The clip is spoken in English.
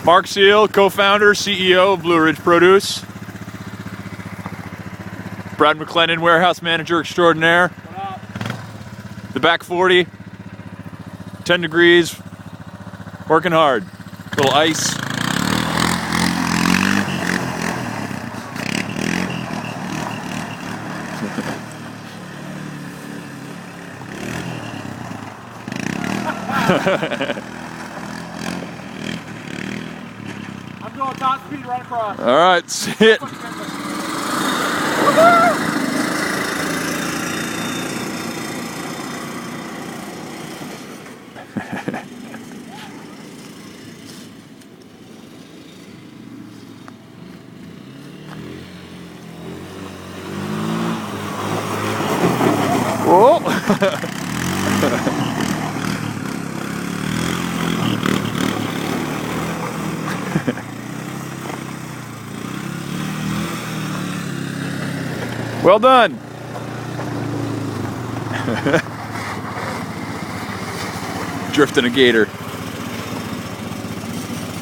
Mark Seale, co-founder, CEO of Blue Ridge Produce. Brad McClennan, warehouse manager extraordinaire. The back 40, 10 degrees, working hard. Little ice. I'm going top speed right across. All right, sit. Whoa. Well done. Drifting a gator.